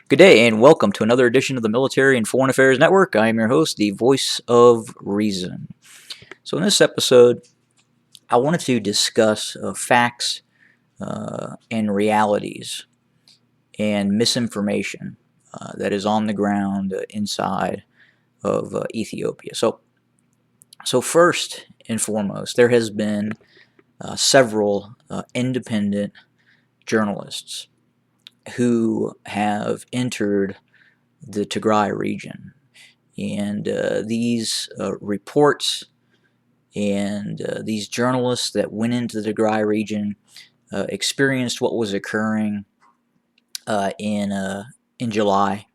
Good day and welcome to another edition of the Military and Foreign Affairs Network. I am your host, the voice of reason. So, in this episode, I wanted to discuss facts and realities and misinformation that is on the ground inside of Ethiopia. So, first and foremost, there has been several independent journalists who have entered the Tigray region. And these reports and these journalists that went into the Tigray region experienced what was occurring uh, in uh, in July,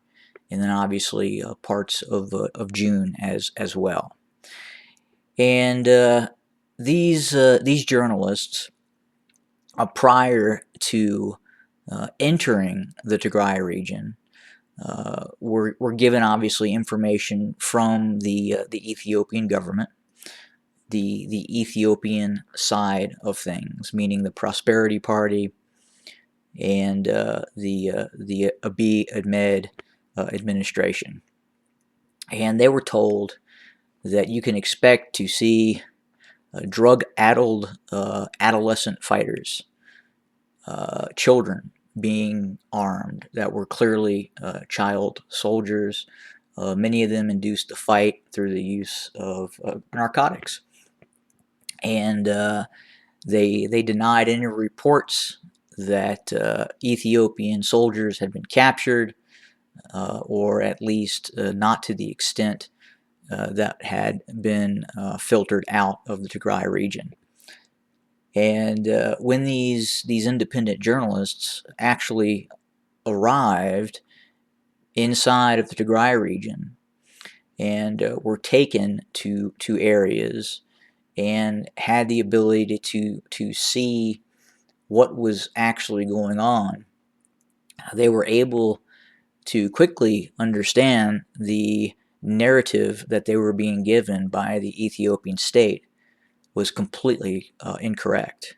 and then obviously parts of June as well. And these journalists, prior to entering the Tigray region, were given obviously information from the Ethiopian government, the Ethiopian side of things, meaning the Prosperity Party and the Abiy Ahmed administration, and they were told that you can expect to see drug-addled adolescent fighters, children being armed that were clearly child soldiers. Many of them induced the fight through the use of narcotics, and they denied any reports that Ethiopian soldiers had been captured, or at least not to the extent that had been filtered out of the Tigray region. And when these independent journalists actually arrived inside of the Tigray region and were taken to areas and had the ability to see what was actually going on, they were able to quickly understand the narrative that they were being given by the Ethiopian state was completely incorrect.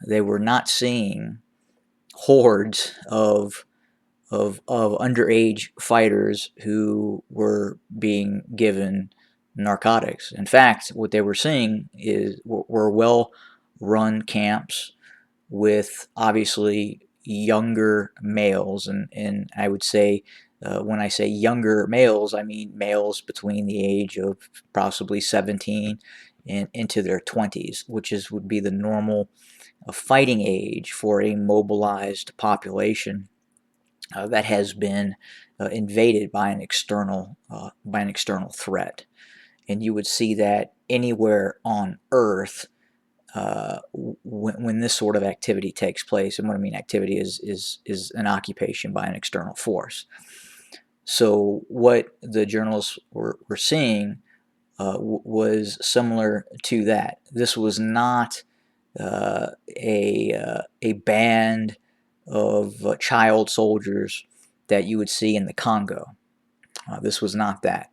They were not seeing hordes of underage fighters who were being given narcotics. In fact, what they were seeing were well-run camps with obviously younger males, and I would say when I say younger males, I mean males between the age of possibly 17 and into their 20s, which would be the normal fighting age for a mobilized population that has been invaded by an external threat. And you would see that anywhere on Earth when this sort of activity takes place. And what I mean activity is an occupation by an external force. So what the journalists were seeing was similar to that. This was not a band of child soldiers that you would see in the Congo. This was not that.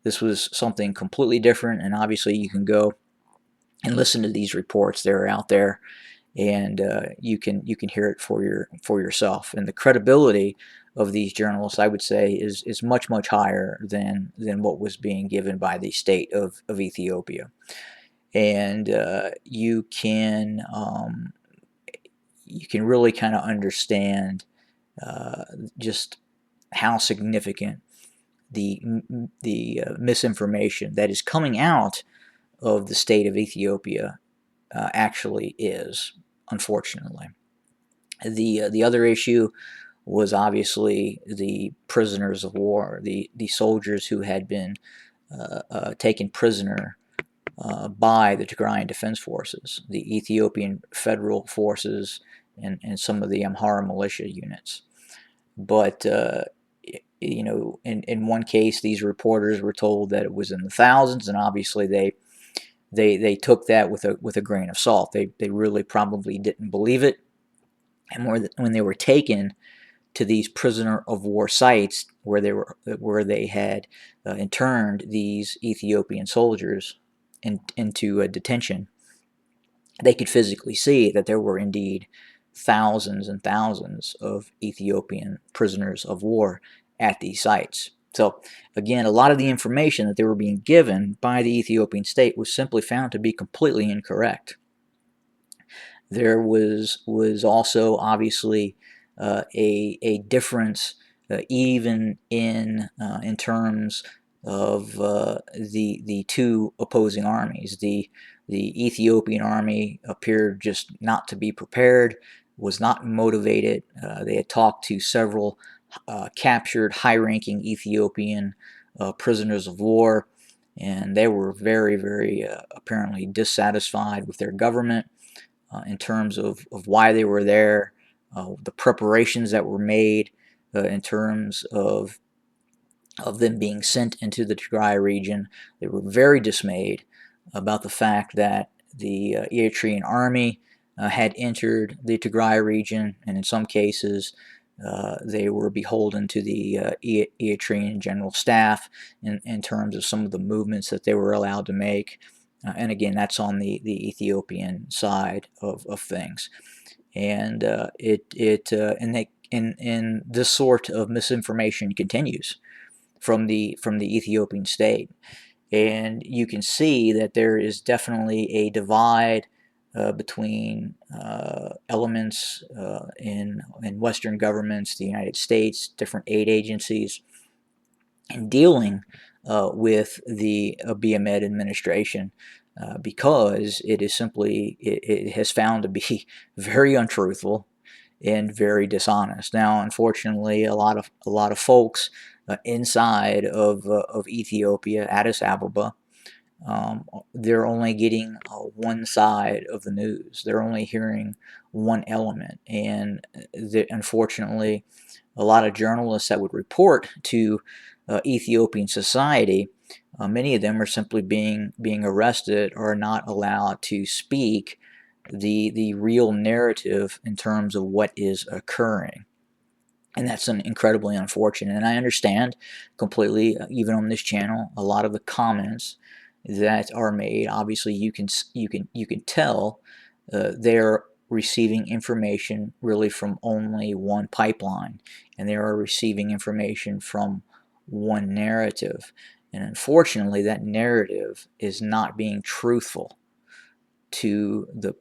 This was something completely different, and obviously you can go and listen to these reports. They're out there, and you can hear it for yourself. And the credibility of these journalists, I would say, is much higher than what was being given by the state of Ethiopia. And you can really kind of understand just how significant the misinformation that is coming out of the state of Ethiopia actually is, unfortunately. The other issue was obviously the prisoners of war, the soldiers who had been taken prisoner by the Tigrayan Defense Forces, the Ethiopian Federal Forces, and some of the Amhara militia units. But in one case, these reporters were told that it was in the thousands, and obviously they took that with a grain of salt. They really probably didn't believe it, and when they were taken to these prisoner of war sites where they had interned these Ethiopian soldiers into detention, they could physically see that there were indeed thousands and thousands of Ethiopian prisoners of war at these sites. So again, a lot of the information that they were being given by the Ethiopian state was simply found to be completely incorrect. There was also obviously a difference even in terms of the two opposing armies. The Ethiopian army appeared just not to be prepared, was not motivated. They had talked to several captured high-ranking Ethiopian prisoners of war, and they were very, very apparently dissatisfied with their government in terms of why they were there, the preparations that were made in terms of them being sent into the Tigray region. They were very dismayed about the fact that the Eritrean army had entered the Tigray region, and in some cases they were beholden to the Eritrean General Staff in terms of some of the movements that they were allowed to make. And again, that's on the Ethiopian side of things, and and this sort of misinformation continues from the Ethiopian state, and you can see that there is definitely a divide between elements in Western governments, the United States, different aid agencies, and dealing with the Abiy Ahmed administration because it is simply it has found to be very untruthful and very dishonest. Now, unfortunately, a lot of folks inside of Ethiopia, Addis Ababa, they're only getting one side of the news. They're only hearing one element, and unfortunately, a lot of journalists that would report to Ethiopian society, many of them are simply being arrested or not allowed to speak the real narrative in terms of what is occurring. And that's incredibly unfortunate. And I understand completely, even on this channel, a lot of the comments that are made. Obviously, you can tell they're receiving information really from only one pipeline, and they are receiving information from one narrative. And unfortunately, that narrative is not being truthful to the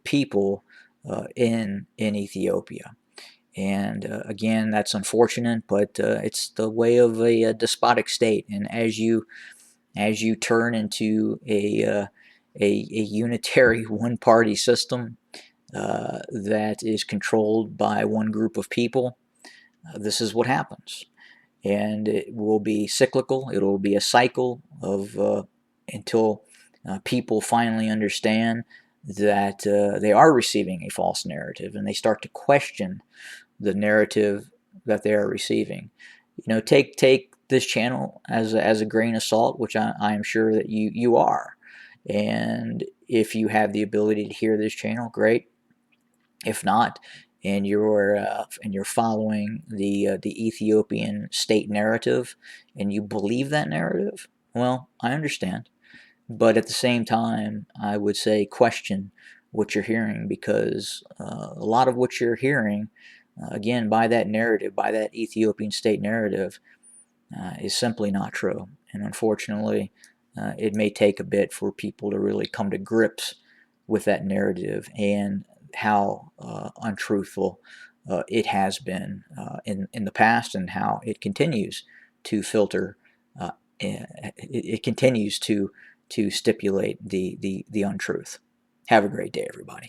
people in Ethiopia. And again, that's unfortunate, but it's the way of a despotic state. And as you turn into a unitary one-party system that is controlled by one group of people, this is what happens. And it will be cyclical. It will be a cycle of until people finally understand that they are receiving a false narrative, and they start to question the narrative that they are receiving. You know, take this channel as a grain of salt, which I am sure that you are. And if you have the ability to hear this channel, great. If not, and you're following the Ethiopian state narrative, and you believe that narrative, well, I understand. But at the same time, I would say question what you're hearing, because a lot of what you're hearing, again, by that narrative, by that Ethiopian state narrative, is simply not true. And unfortunately, it may take a bit for people to really come to grips with that narrative and how untruthful it has been in the past, and how it continues to filter. It continues to stipulate the untruth. Have a great day, everybody.